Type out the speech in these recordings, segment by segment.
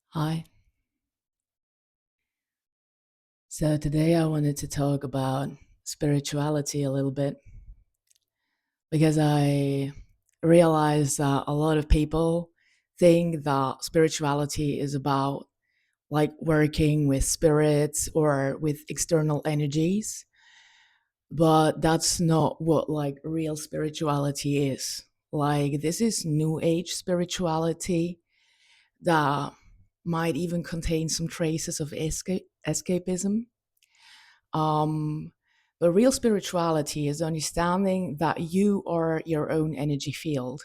Hi. So today I wanted to talk about spirituality a little bit because I realized that a lot of people think that spirituality is about like working with spirits or with external energies, but that's not what like real spirituality is. Like this is new age spirituality that might even contain some traces of escapism. Um, but real spirituality is understanding that you are your own energy field,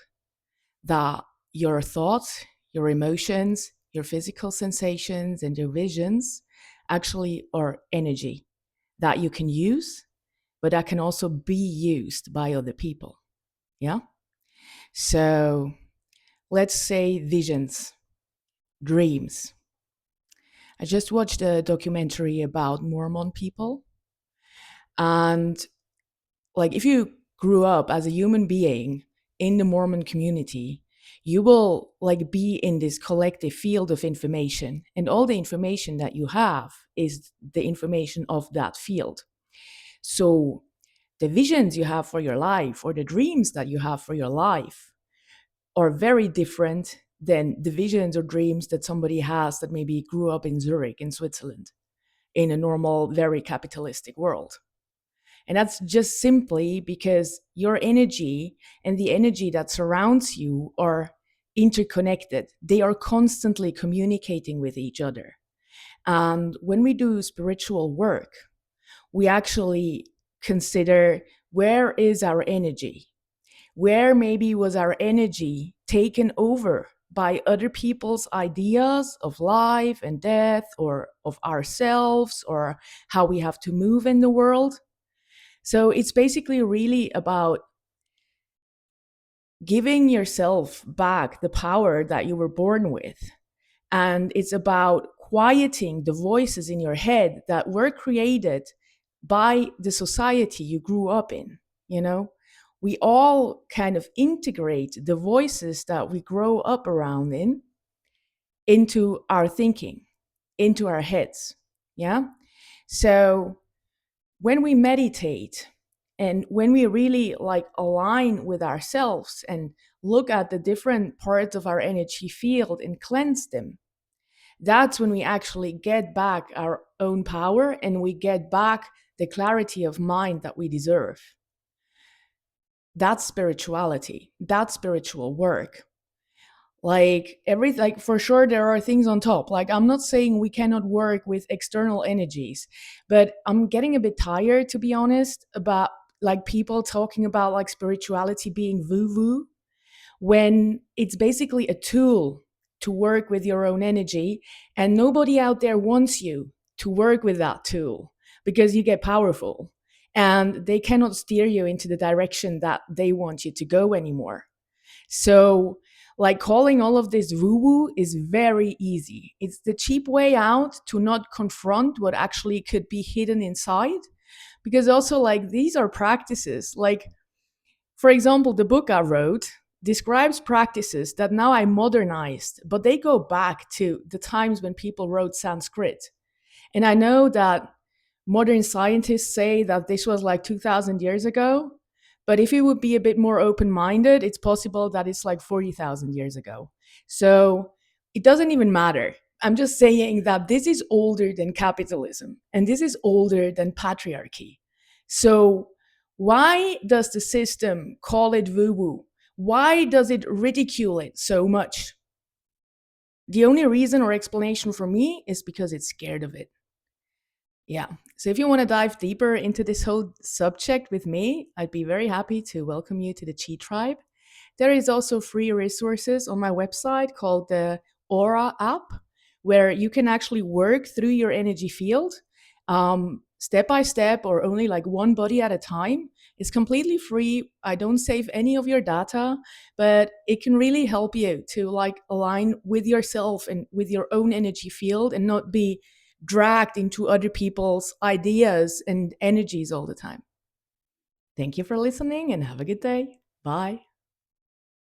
that your thoughts, your emotions, your physical sensations, and your visions actually are energy that you can use, but that can also be used by other people. Yeah. So let's say visions, dreams. I just watched a documentary about Mormon people. And like if you grew up as a human being in the Mormon community, you will like be in this collective field of information, and all the information that you have is the information of that field. So the visions you have for your life or the dreams that you have for your life are very different than the visions or dreams that somebody has that maybe grew up in Zurich in Switzerland in a normal very capitalistic world. And that's just simply because your energy and the energy that surrounds you are interconnected. They are constantly communicating with each other. And when we do spiritual work, we actually consider where is our energy? Where maybe was our energy taken over by other people's ideas of life and death or of ourselves or how we have to move in the world? So it's basically really about giving yourself back the power that you were born with. And it's about quieting the voices in your head that were created by the society you grew up in. You know, we all kind of integrate the voices that we grow up around in into our thinking, into our heads. Yeah. So when we meditate and when we really like align with ourselves and look at the different parts of our energy field and cleanse them, that's when we actually get back our own power and we get back the clarity of mind that we deserve. That's spirituality. That's spiritual work. Like for sure there are things on top. Like I'm not saying we cannot work with external energies, but I'm getting a bit tired, to be honest, about like people talking about like spirituality being woo woo when it's basically a tool to work with your own energy, and nobody out there wants you to work with that tool because you get powerful and they cannot steer you into the direction that they want you to go anymore. So, like calling all of this woo woo is very easy. It's the cheap way out to not confront what actually could be hidden inside. Because also, like, these are practices. Like, for example, the book I wrote describes practices that now I modernized, but they go back to the times when people wrote Sanskrit. And I know that modern scientists say that this was like 2000 years ago, but if you would be a bit more open minded, it's possible that it's like 40,000 years ago. So it doesn't even matter. I'm just saying that this is older than capitalism and this is older than patriarchy. So why does the system call it woo woo? Why does it ridicule it so much? The only reason or explanation for me is because it's scared of it. Yeah. So if you want to dive deeper into this whole subject with me, I'd be very happy to welcome you to the Chi Tribe. There is also free resources on my website called the Aura app, where you can actually work through your energy field step by step or only like one body at a time. It's completely free. I don't save any of your data, but it can really help you to like align with yourself and with your own energy field and not be dragged into other people's ideas and energies all the time. Thank you for listening and have a good day. Bye.